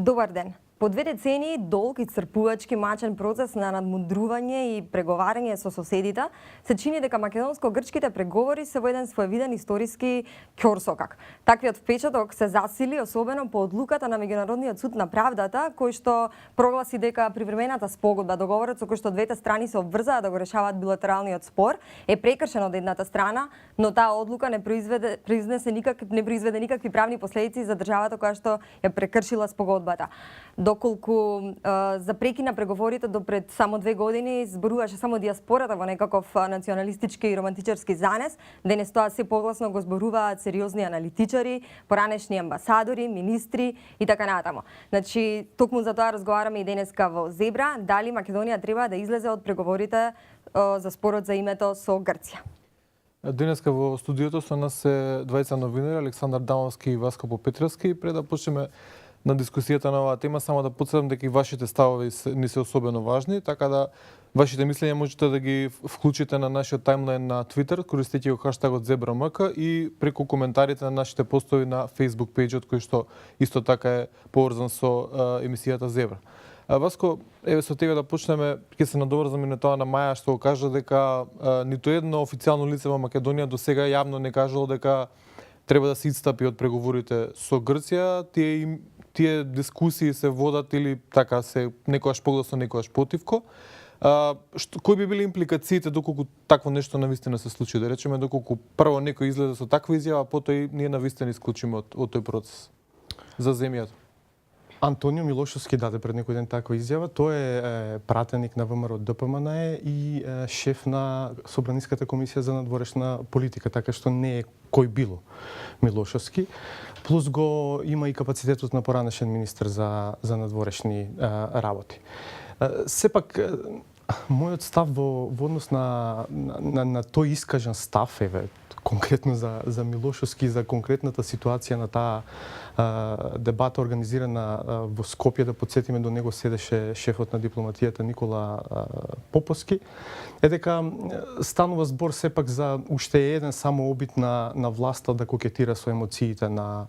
Добар ден. По 2 децении долг и црпувачки мачен процес на надмудрување и преговарање со соседите се чини дека македонско-грчките преговори се во еден своевиден историски ќорсокак. Таквиот впечаток се засили особено по одлуката на Меѓународниот суд на правдата, кој што прогласи дека привремената спогодба, договорот со кој што двете страни се обврзаа да го решаваат билатералниот спор, е прекршен од едната страна, но таа одлука не произведе никакви правни последици за државата која што ја прекршила спогодбата. Доколку запрекина преговорите до пред само 2 години, зборуваше само диаспората во некаков националистички и романтичарски занес, денес тоа се погласно го зборуваат сериозни аналитичари, поранешни амбасадори, министри и така натаму. Значи, токму за тоа разговараме и денеска во Зебра, дали Македонија треба да излезе од преговорите за спорот за името со Грција. Денеска во студиото со нас се двајца новинари, Александар Дамовски и Васко Попетровски. Пред да почнеме на дискусијата на оваа тема, само да потсетам дека и вашите ставови ни се особено важни, така да вашите мислења можете да ги вклучите на нашиот таймлайн на Twitter, користејќи го хаштагот ZebraMK и преку коментарите на нашите постови на Facebook пејџот, кој што исто така е поврзан со емисијата Зебра. Васко, еве со тебе да почнеме, ќе се надоврзам и на тоа на Маја што го кажа дека ниту едно официјално лице во Македонија до сега јавно не кажало дека треба да се истапи од преговорите со Грција. Тие дискусии се водат или така се некојаш погласно, некојаш противко. Кои би били импликациите доколку такво нешто навистина се случи? Да речеме доколку прво некој излезе со таква изјава, потоа и ние навистина исклучиме од тој процес за земјата. Антонио Милошовски даде пред некој ден таква изјава. Тој е пратеник на ВМРО ДПМН и шеф на Собраниската комисија за надворешна политика, така што не е кој било Милошовски. Плюс го има и капацитетот на поранешен министр за надворешни работи. Сепак, мојот став во однос на тој искажен став, еве, конкретно за Милошовски, за конкретната ситуација на таа дебата организирана во Скопје, да подсетиме, до него седеше шефот на дипломатијата Никола Поповски, е дека станува збор сепак за уште еден само обид на власта да кокетира со емоциите на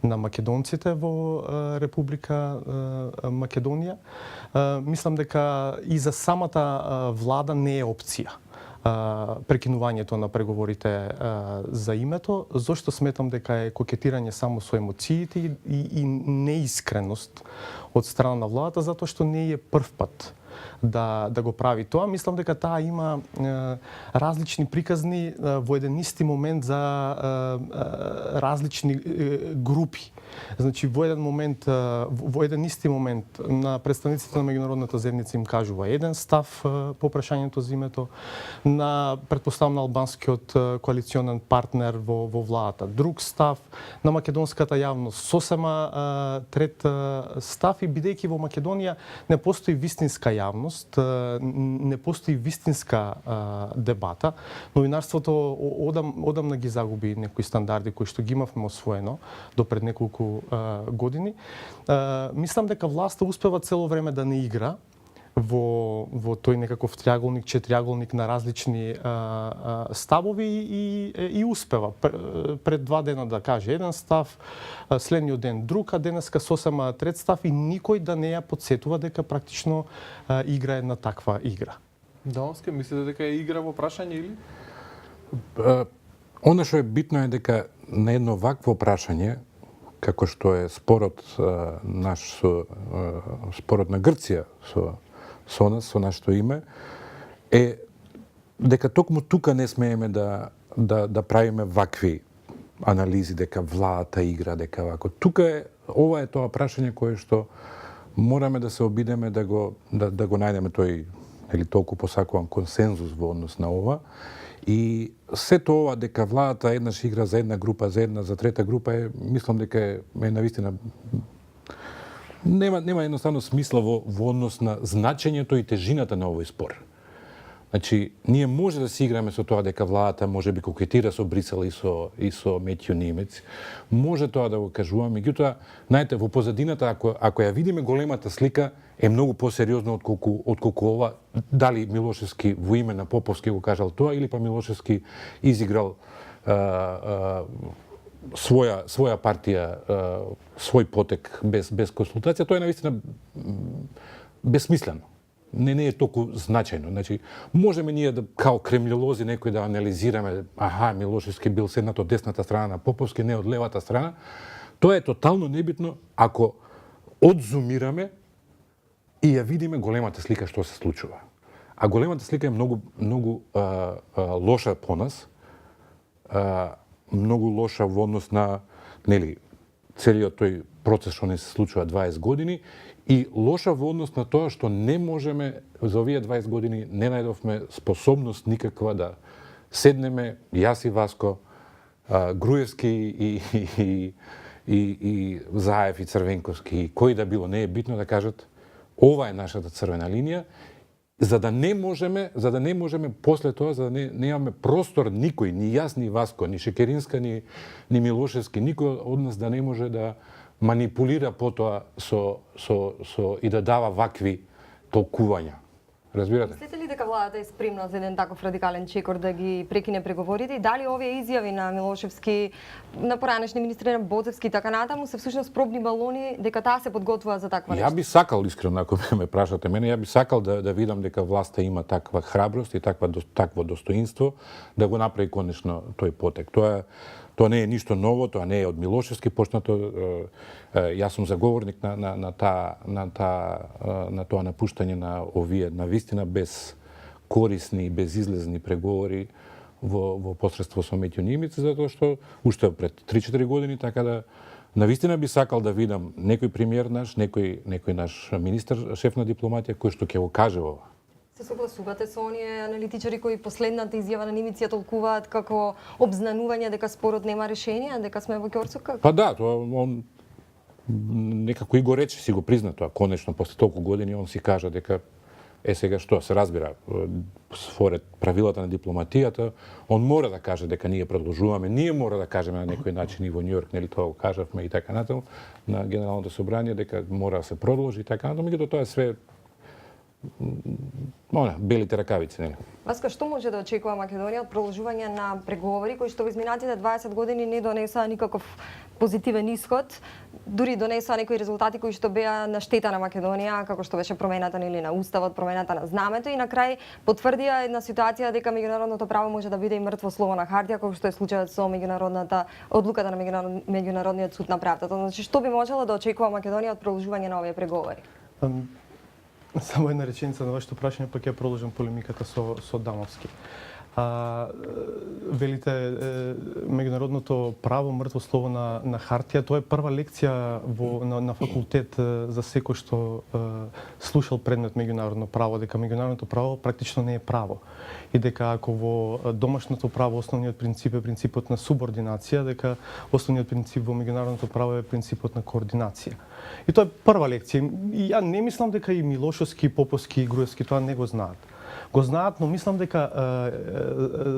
македонците во Република Македонија. Мислам дека и за самата влада не е опција прекинувањето на преговорите за името, зашто сметам дека е кокетирање само со емоциите и неискреност од страна на владата, затоа што не е прв пат да го прави тоа. Мислам дека таа има различни приказни во еден исти момент за различни групи. Значи, во еден исти момент на представниците на меѓународната заедница им кажува еден став по прашањето за името, на претпоставам на албанскиот коалиционен партнер во владата друг став, на македонската јавност сосема трет став, и бидејќи во Македонија не постои вистинска јавност, не постои вистинска дебата, новинарството одамна ги загуби некои стандарди кои што ги имавме освоено до пред неколку години. Мислам дека власта успева цело време да не игра во тој некаков триаголник, четириаголник на различни ставови и успева пред 2 дена да каже еден став, следниот ден друг, а денеска сосема трет став, и никој да не ја подсетува дека практично игра една таква игра. Дамовски, мислите дека е игра во прашање или? Оно што е битно е дека на едно вакво прашање, како што е спорот спорот на Грција со нас, со нашето име, е дека токму тука не смееме да правиме вакви анализи, дека владата игра, дека вако. Тука ова е тоа прашање кое што мораме да се обидеме да го најдеме тој или толку посакуван консензус во однос на ова. И сето ова дека владата еднаш игра за една група, за трета група, мислам дека е навистина нема едноставно смисла во однос на значењето и тежината на овој спор. Значи, ние може да си играме со тоа дека владата може би кокетира со Брисел и со Метјо Немец. Може тоа да го кажуваме, меѓутоа, знаете, во позадината, ако ја видиме големата слика, е многу посериозно отколку ова, дали Милошевски во име на Поповски го кажал тоа, или па Милошевски изиграл своја партија, свој потек без консултација, тоа е навистина бесмислено. Не е толку значајно. Значи, можеме ние да, као кремљолози некој да анализираме, Милошевски бил седнат од десната страна на Поповски, не од левата страна. Тоа е тотално небитно ако одзумираме и ја видиме големата слика што се случува. А големата слика е многу лоша по нас, многу лоша во однос на целиот тој процес што не се случува 20 години и лоша во однос на тоа што не можеме за овие 20 години не најдовме способност никаква да седнеме јас и Васко, Груевски и Заев и Црвенковски и кој да било, не е битно да кажат ова е нашата црвена линија, за да не можеме после тоа, за да не имаме простор никој, ни јас, ни Васко, ни Шекеринска, ни Милошевски, никој од нас да не може да манипулира потоа и да дава вакви толкувања. Разбирате? Мислите ли дека владата е спремна за еден таков радикален чекор да ги прекине преговорите и дали овие изјави на Милошевски, на поранешни министри на Боцевски и така натаму се всушност пробни балони дека таа се подготвува за таква нешто? Ја би сакал искрено, ако ме прашате мене, ја би сакал да видам дека власта има таква храброст и такво достоинство да го направи конечно тој потек. Тоа не е ништо ново, тоа не е од Милошевски почнато. Јас сум заговорник на тоа напуштање на овие навистина без корисни и безизлезни преговори во посредство со Метјо Нимица, затоа што уште пред 3-4 години, така да навистина би сакал да видам некој премиер наш, некој наш министер, шеф на дипломатија, кој што ќе го каже ова. Се согласувате со оние аналитичари кои последната изјава на Нимица толкуваат како обзнанување дека спорот нема решение, дека сме во ќорсока? Па да, тоа он некако и го рече, си го призна тоа, конечно, после толку години он си кажа дека сега што се разбира, според правилата на дипломатијата, он мора да каже дека ние продолжуваме, ние мора да кажеме на некој начин и во Њујорк, нели тоа го кажавме и така натаму на Генералното собрание дека мора да се продолжи и така натаму, меѓутоа тоа е све белите ракавици, нели? Васка, што може да очекува Македонија од продолжување на преговори кои што во изминатите 20 години не донесоа никаков позитивен исход, дури донесоа некои резултати кои што беа на штета на Македонија, како што беше промената на уставот, промената на знамето и на крај потврдија една ситуација дека меѓународното право може да биде и мртво слово на хартија, како што е случајот со одлуката на меѓународниот суд на правдата. Значи, што би можела да очекува Македонија од продолжување на овие преговори? Само една реченица на вашето прашање, па ќе продолжам полемиката со Дамовски. Велите меѓународното право мртво слово на хартија, тоа е прва лекција на факултет за секој што слушал предмет меѓународно право, дека меѓународното право практично не е право. И дека ако во домашното право основниот принцип е принципот на субординација, дека основниот принцип во меѓународното право е принципот на координација. И тоа е прва лекција. И ја не мислам дека и Милошевски, Поповски и Груевски тоа не го знаат. Го знаат, но мислам дека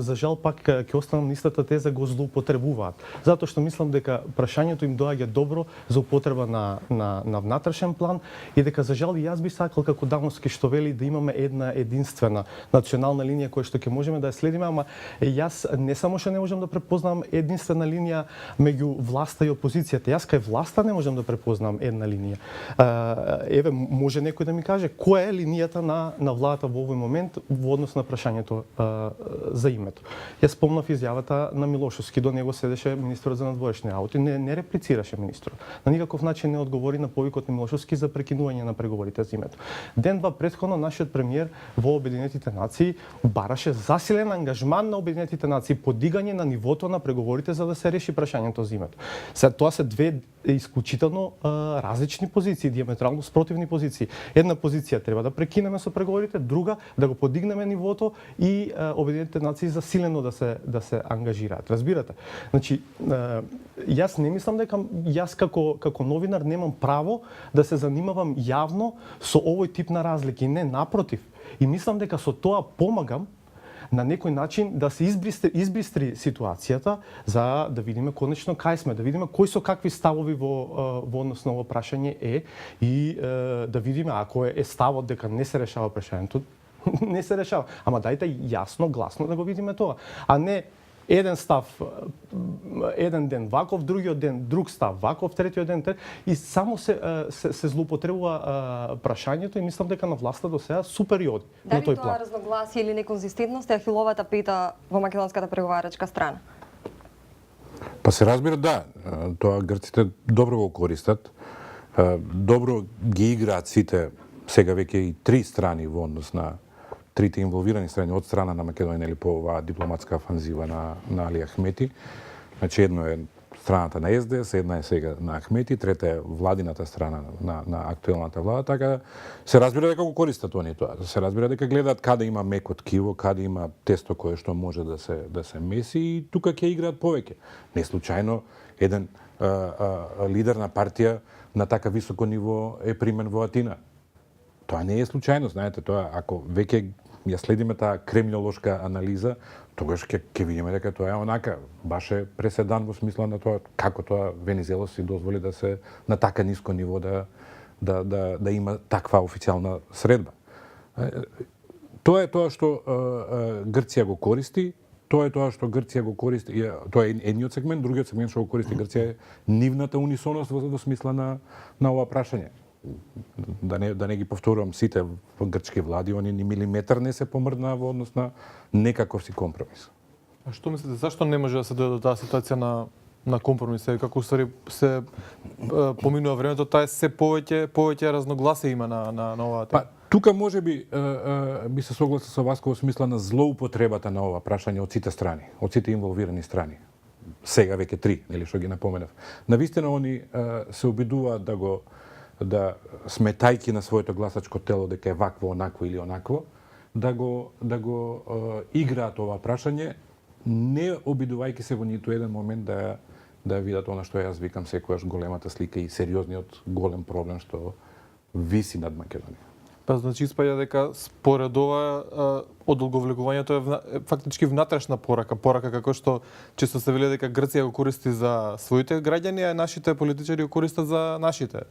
за жал пак ќе останам на истата теза, го злоупотребуваат. Затоа што мислам дека прашањето им доаѓа добро за употреба на внатрешен план и дека за жал и јас би сакал како Дамовски што вели да имаме една единствена национална линија која што ќе можеме да ја следиме, ама јас не само што не можам да препознам единствена линија меѓу власта и опозицијата, јас кај власта не можам да препознам една линија. Еве, може некој да ми каже која е линијата на владата во овој момент во однос на прашањето за името. Јас спомнав изјавата на Милошевски, до него седеше министерот за надворешни работи, не реплицираше министерот. На никаков начин не одговори на повикот на Милошевски за прекинување на преговорите за името. Ден-два претходно нашиот премиер во Обединетите нации бараше засилен ангажман на Обединетите нации, подигање на нивото на преговорите за да се реши прашањето за името. Тоа се две исклучително различни позиции, диаметрално спротивни позиции. Една позиција треба да прекинеме со преговорите, друга да го подигнеме нивото и Обединетите нации засилено да се ангажираат. Разбирате? Значи, јас не мислам дека јас како новинар немам право да се занимавам јавно со овој тип на разлики. Не, напротив. И мислам дека со тоа помагам на некој начин да се избистри ситуацијата за да видиме конечно кај сме, да видиме кои со какви ставови во однос на ово прашање и да видиме ако е ставот дека не се решава прашањето, не се решава. Ама дајте јасно, гласно да го видиме тоа. А не еден став еден ден ваков, другиот ден друг став ваков, третиот ден и само се злоупотребува прашањето и мислам дека на власта до сега супер јоди на Дали тој тоа план. разногласие или неконзистентност е ахиловата пета во македонската преговарачка страна? Па се разбира, да, тоа грците добро го користат. Добро ги играат сите, сега веќе и три страни во однос на трите инволвирани страни од страна на Македонија или по оваа дипломатска офанзива на Али Ахмети. Значи едно е страната на СДС, една е сега на Ахмети, трета е владината страна на актуелната влада, така се разбира дека го користат они тоа. Се разбира дека гледаат каде има меко ткиво, каде има тесто кое што може да се меси и тука ќе играат повеќе. Не случајно еден лидер на партија на така високо ниво е примен во Атина. Тоа не е случајно, знаете, тоа ако веќе ја следиме таа криминолошка анализа, тогаш ќе видиме дека тоа е онака, баш е преседан во смисла на тоа како тоа Венизелос си дозволи да се на така ниско ниво да има таква официјална средба. Тоа е тоа што Грција го користи, тоа е тоа што Грција го користи, тоа е едниот сегмент, другиот сегмент што го користи Грција е нивната унисоност во смисла на ова прашање. Да не ги повторувам сите грчки влади, они ни милиметар не се помрднаа во однос на некаков си компромис. А што мислите, зашто не може да се дојде до таа ситуација на компромис? Како се поминува времето, таа се повеќе разногласие има на оваа тема. Па, тука може би се согласил со вас во смисла на злоупотребата на ова прашање од сите страни, од сите инволвирани страни. Сега веќе три, нели што ги напоменав. Навистина они се обидуваат да сметајки на своето гласачко тело дека е вакво, онакво или онакво, да го играат ова прашање, не обидувајќи се во ниту еден момент да видат она што јас викам секогаш големата слика и сериозниот голем проблем што виси над Македонија. Па значи испаѓа дека според ова одолговлекувањето е фактички внатрешна порака како што често се вели дека Грција го користи за своите граѓани, а нашите политичари го користат за нашите.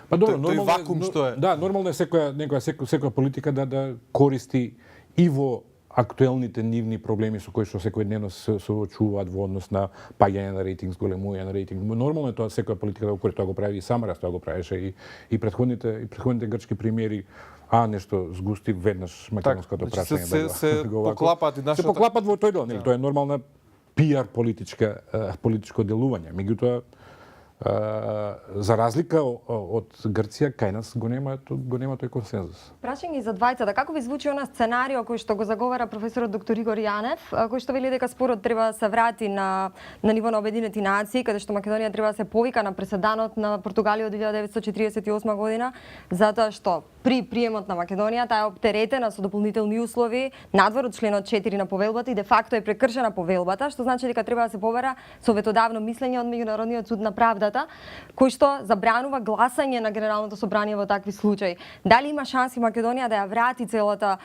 Па добро, тој вакуум што е. Да, нормално е секоја политика да користи и во актуелните нивни проблеми со кои што секојдневно се соочуваат во однос на паѓање на рейтинг, зголемување на рейтинг. Нормално е тоа секоја политика да го користи, тоа го прави и Самарас, тоа го правеше и претходните грчки премиери, нешто сгусти веднаш македонското прашање. Се поклапаат и нашата. Се поклапаат во тој дел, нели? Тоа е нормална пиар политичко делување. Меѓутоа за разлика од Грција, кај нас го нема тој консензус. Прашање за двајцата, како ви звучи она сценарио кој што го заговара професорот доктор Игор Јанев, кој што вели дека спорот треба да се врати на ниво на Обединети нации, каде што Македонија треба да се повика на преседанот на Португалија од 1948 година, затоа што при приемот на Македонија таа е оптеретена со дополнителни услови надвор од членот 4 на повелбата и де факто е прекршена повелбата, што значи дека треба да се побара советодавно мислење од Меѓународниот суд на правдата, кој што забранува гласање на Генералното собрание во такви случаи. Дали има шанси Македонија да ја врати целата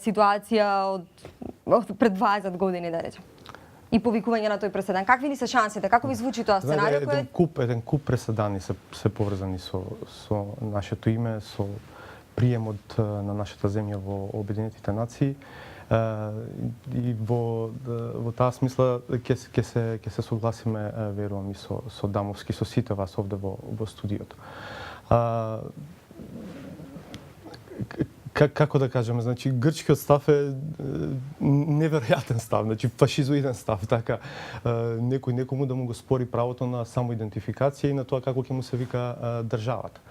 ситуација од пред 20 години, да речем? И повикување на тој преседан. Какви ни се шансите? Како ви звучи тоа сценарио? Еден куп преседани се поврзани со нашето име, со приемот на нашата земја во Обединетите нации. И во таа смисла ќе се согласиме, верувам, и со Дамовски, со сите вас овде во студиото. Како да кажеме, значи грчкиот став е неверојатен став, значи фашизоиден став, така некој некому да му го спори правото на самоидентификација и на тоа како ќе му се вика државата.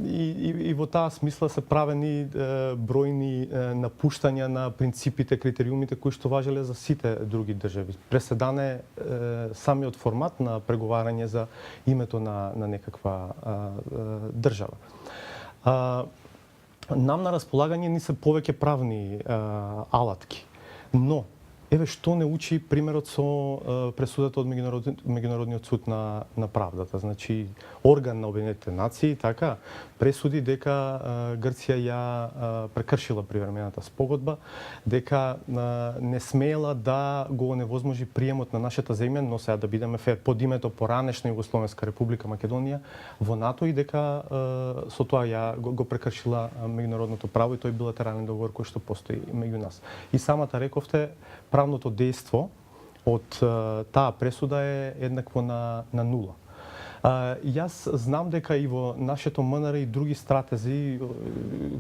И во таа смисла се правени бројни напуштања на принципите, критериумите кои што важеле за сите други држави. Преседан е самиот формат на преговарање за името на некаква држава. Нам на располагање ни се повеќе правни алатки, но еве што не учи примерот со пресудата од Меѓународниот суд на правдата. Значи, орган на Обединетите нации, така, пресуди дека Грција ја прекршила привремената спогодба, дека не смеела да го оневозможи приемот на нашата земја, но сега да бидеме фер, под името поранешна Југословенска република Македонија во НАТО и дека со тоа ја го прекршила меѓународното право и тој билатерален договор кој што постои меѓу нас. И самата рековте, правното дејство од таа пресуда е еднакво на нула. Јас знам дека и во нашето МНР и други стратези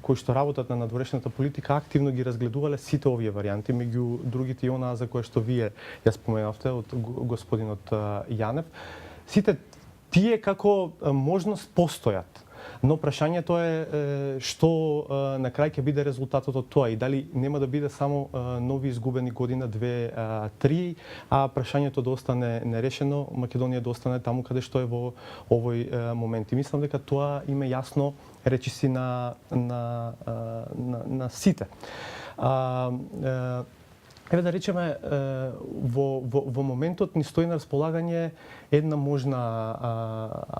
кои што работат на надворешната политика активно ги разгледувале сите овие варијанти, меѓу другите и онаа за кое што вие ја споменавте од господинот Јанев. Сите тие како можност постојат. Но прашањето е што на крај ќе биде резултатот од тоа и дали нема да биде само нови изгубени година, 2, 3, а прашањето да остане нерешено, Македонија да остане таму каде што е во овој момент. И мислам дека тоа има јасно речиси на сите. Еве да речеме, во моментот ни стои на располагање една можна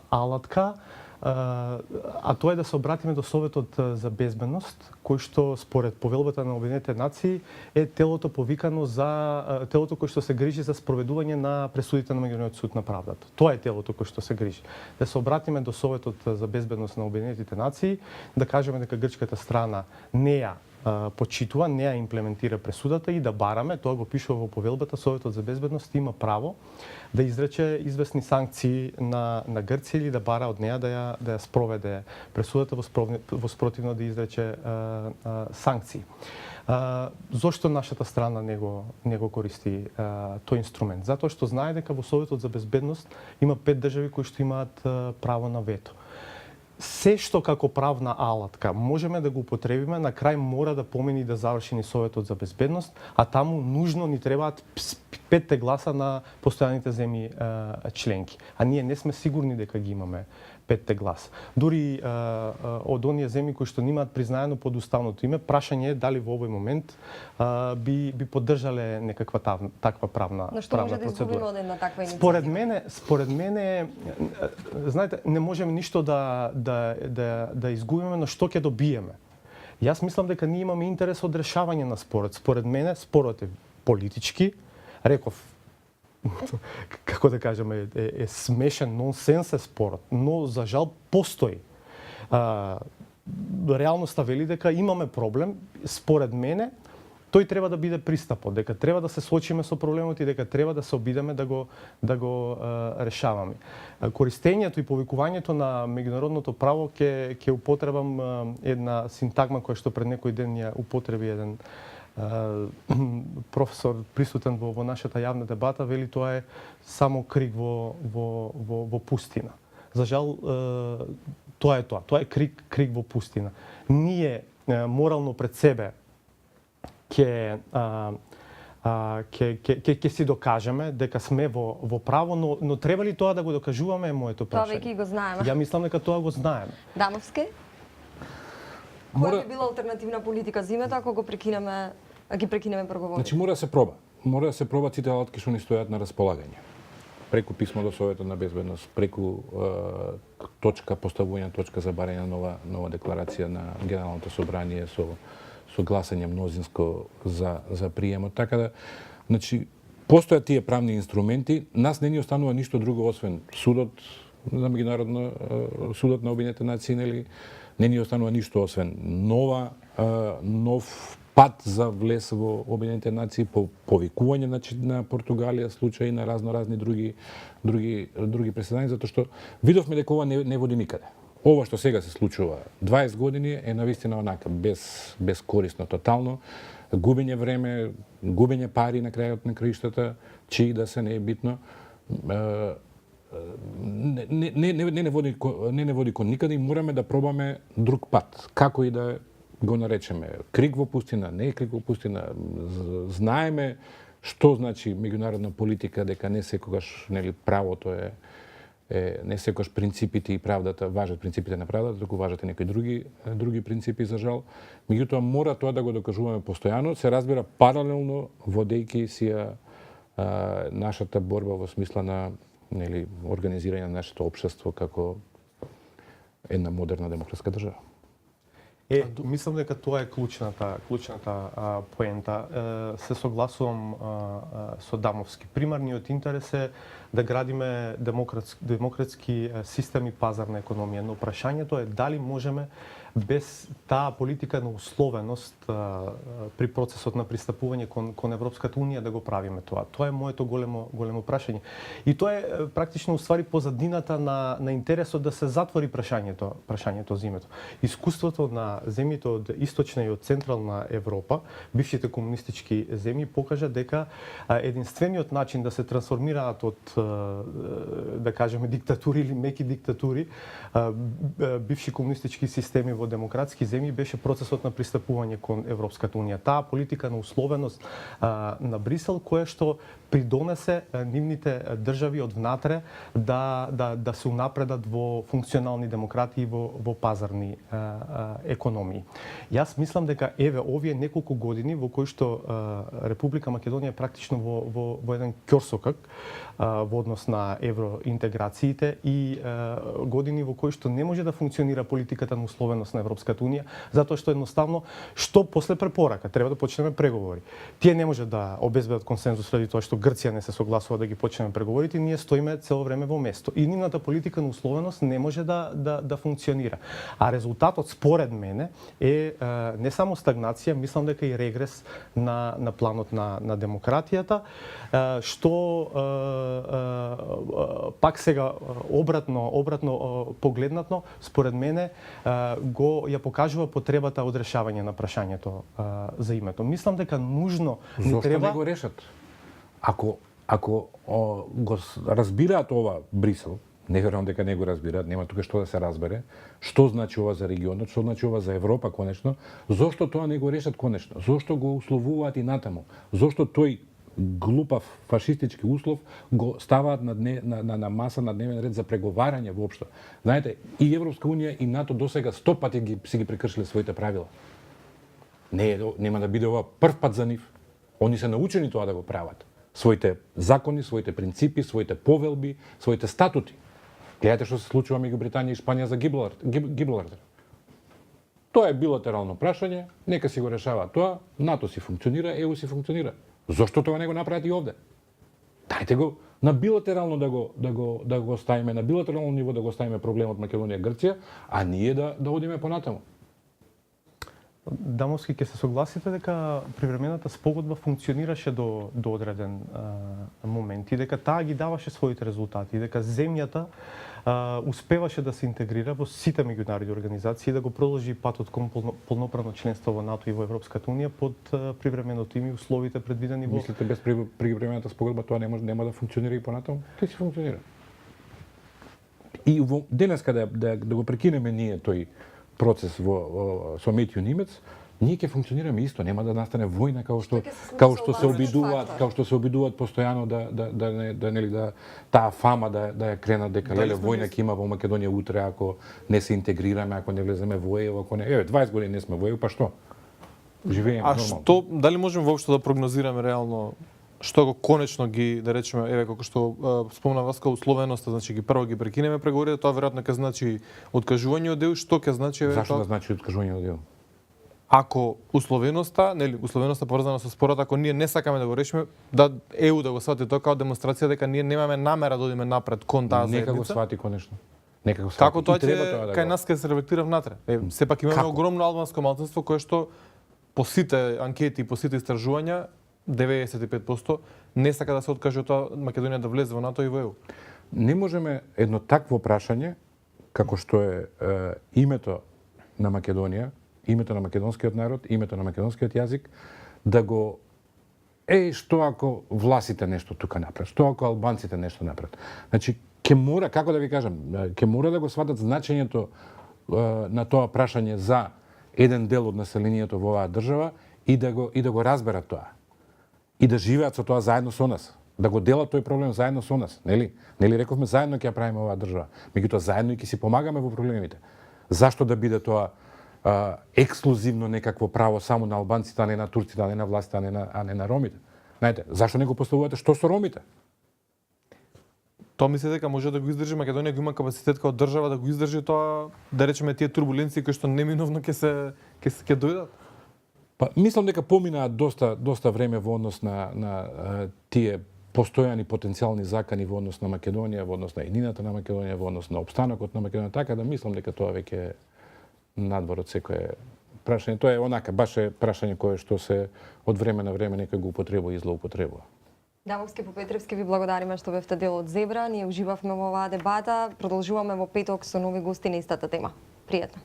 алатка, а тоа е да се обратиме до Советот за безбедност, кој што според повелбата на Обединетите нации е телото повикано за телото кој што се грижи за спроведување на пресудите на Меѓународниот суд на правдата. Тоа е телото кој што се грижи. Да се обратиме до Советот за безбедност на Обединетите нации, да кажеме дека грчката страна не ја почитува, не ја имплементира пресудата и да бараме, тоа го пишува во повелбата, Советот за безбедност има право да изрече известни санкции на Грција или да бара од неја да ја спроведе пресудата, во спротивно да изрече санкции. Зошто нашата страна не го користи тој инструмент? Затоа што знае дека во Советот за безбедност има 5 држави кои што имаат право на вето. Се што како правна алатка можеме да го употребиме, на крај мора да помени да заврши ни Советот за безбедност, а таму нужно ни требаат 5 гласа на постојаните земји членки. А ние не сме сигурни дека ги имаме 5 гласа. Дури од оние земји кои што немаат признаено под уставното име, прашање е дали во овој момент би поддржале некаква таква правна процедура. Но што може да изгубиме од една таква Според иницијатива? мене, знаете, не можеме ништо да изгубиме, но што ќе добиеме? Јас мислам дека ние имаме интерес од решавање на спорот. Според мене, спорот е политички, реков, како да кажеме, е смешен, нонсенс е спорот, но за жал постои. Реалноста вели дека имаме проблем, според мене, тој треба да биде пристапот, дека треба да се соочиме со проблемот и дека треба да се обидеме да го решаваме. Користењето и повикувањето на меѓународното право ќе употребам една синтагма која што пред некој ден ја употреби еден професор присутен во нашата јавна дебата, вели тоа е само крик во пустина. За жал, тоа е тоа. Тоа е крик во пустина. Ние морално пред себе ќе си докажеме дека сме во право, но треба ли тоа да го докажуваме е моето прашање. Тоа веќе го знаеме. Ја мислам дека тоа го знаеме. Дамовски? Која би била алтернативна политика за името ако ги прекинеме проговорите? Значи мора да се проба. Мора да се пробат сите алатки што ни стојат на располагање. Преку писмо до Советот на безбедност, преку поставување точка за барање на нова декларација на Генералното собрание со гласање мнозинско за приемот. Така да, значи, постојат тие правни инструменти, нас не ни останува ништо друго освен судот на судот на Обединетите нации, нели? Не ни останува ништо освен нов пат за влез во Обединетите нации по повикување на Португалија случаи на разни други преседања, затоа што видовме дека ова не води никаде. Ова што сега се случува 20 години е навистина онака без корисно тотално, губење време, губење пари на крајот на краиштата, чии да се не е битно. Не води кон никаде и мораме да пробаме друг пат. Како и да го наречеме. Крик во пустина, не е крик во пустина. Знаеме што значи меѓународна политика, дека не секогаш правото е не секогаш принципите и правдата, важат принципите на правдата, туку важат и некои други принципи за жал. Меѓутоа мора тоа да го докажуваме постојано, се разбира паралелно водејќи си нашата борба во смисла на организирање на нашето општество како една модерна демократска држава. Мислам дека тоа е клучната поента. Се согласувам со Дамовски. Примарниот интерес е да градиме демократски систем и пазарна економија, но прашањето е дали можеме без таа политика на условеност при процесот на пристапување кон Европската унија да го правиме тоа. Тоа е моето големо прашање. И тоа е практично уствари позадината на интересот да се затвори прашањето за името. Искуството на земјите од источна и од централна Европа, бившите комунистички земји, покажа дека единствениот начин да се трансформираат од да кажеме диктатури или меки диктатури, бивши комунистички системи во демократски земји беше процесот на пристапување кон Европската унија. Таа политика на условеност на Брисел која што придонесе нивните држави од внатре да се унапредат во функционални демократии во пазарни економии. Јас мислам дека еве овие неколку години во кои што Република Македонија е практично во еден ќорсокак во однос на евроинтеграциите и години во кои што не може да функционира политиката на условеност на Европската унија, затоа што едноставно што после препорака треба да почнеме преговори. Тие не може да обезбедат консензус ради тоа што Грција не се согласува да ги почнеме преговорите, ние стоиме цело време во место. И нивната политика на условеност не може да функционира. А резултатот според мене е не само стагнација, мислам дека и регрес на планот на демократијата, што пак сега обратно погледнато, според мене ја покажува потребата од решавање на прашањето за името. Мислам дека нужно Зошто треба не го решат? Ако го разбираат ова Брисел, не верувам дека не го разбираат, нема тука што да се разбере, што значи ова за регионот, што значи ова за Европа конечно, зошто тоа не го решат конечно? Зошто го условуваат и натаму? Зошто тој глупав фашистички услов го ставаат на маса, на дневен ред за преговарање воопшто? Знаете, и Европска унија и НАТО досега 100 пати си ги прекршиле своите правила. Нема да биде ова прв пат за нив. Они се научени тоа да го прават. Своите закони, своите принципи, своите повелби, своите статути. Гледате што се случува меѓу Британија и Шпанија за Гибралтар. Тоа е билатерално прашање, нека си го решава тоа, НАТО си функционира, ЕУ си функционира. Зошто тоа не го направат и овде? Дајте го на билатерално да го ставиме, на билатерално ниво да го ставиме проблемот Македонија Грција, а ние да одиме понатаму. Дамовски, ќе се согласите дека привремената спогодба функционираше до одреден момент и дека таа ги даваше своите резултати, и дека земјата успеваше да се интегрира во сите меѓународни организации и да го продолжи патот кон полноправно членство во НАТО и во Европската унија под привременото им и условите предвидени во... Мислите без привремената спогодба тоа нема да функционира и понатаму? Тој си функционира. И денеска да го прекинеме ние тој процес со Метју Нимец, ние ќе функционираме исто, нема да настане војна као што се обидуваат постојано да таа фама да ја кренат дека леле војна ќе има во Македонија утре ако не се интегрираме, ако не влеземе во ЕУ, ако не 20 години не сме во ЕУ, па што? Живееме нормално. Дали можеме воопшто да прогнозираме реално што го конечно ги, да речеме, како што спомна Васка, условеноста, значи прво ги прекинеме преговорите, тоа веројатно ќе значи откажување од ЕУ, што ќе значи Зашто да значи откажување од ЕУ? Ако условеноста поврзана со спорот, ако ние не сакаме да го решиме, да ЕУ да го свати тоа како демонстрација дека ние немаме намера да одиме напред кон таа заедница. Нека го свати конечно. Нека го свати. Како тоа ќе кај нас ќе се рефлектира внатре? Сепак имаме огромно албанско малцинство кое што по сите анкети, по сите истражувања 95% не сака да се откаже од тоа Македонија да влезе во НАТО и во ЕУ. Не можеме едно такво прашање, како што е името на Македонија, името на македонскиот народ, името на македонскиот јазик, да го што ако власите нешто тука направат, што ако албанците нешто направат. Значи, ќе мора, како да ви кажам, ќе мора да го сватат значењето на тоа прашање за еден дел од населението во оваа држава и да го разберат тоа. И да живеат со тоа заедно со нас. Да го делат тој проблем заедно со нас, нели? Нели рековме заедно ќе ја правиме оваа држава. Меѓутоа заедно и ќе си помагаме во проблемите. Зашто да биде тоа ексклузивно некакво право само на албанците, а не на турците, а не на властите, а не на ромите? Знаете, зашто не го поставувате што со ромите? Тоа мислите дека може да го издржи Македонија, го има капацитет како држава да го издржи тоа, да речеме тие турбуленции кои што неминовно ќе дојдат? Па мислам дека поминаа доста време во однос на тие постојани потенцијални закани во однос на Македонија, во однос на едината на Македонија, во однос на опстанокот на Македонија, така да мислам дека тоа веќе надвор од секое прашање. Тоа е онака, баш е прашање кое што се од време на време некој го употребува и злоупотребува. Дамовски Попетровски, ви благодариме што бевте дел од Зебра. Ние уживавме во оваа дебата. Продолжуваме во петок со нови гости на истата тема. Пријатно.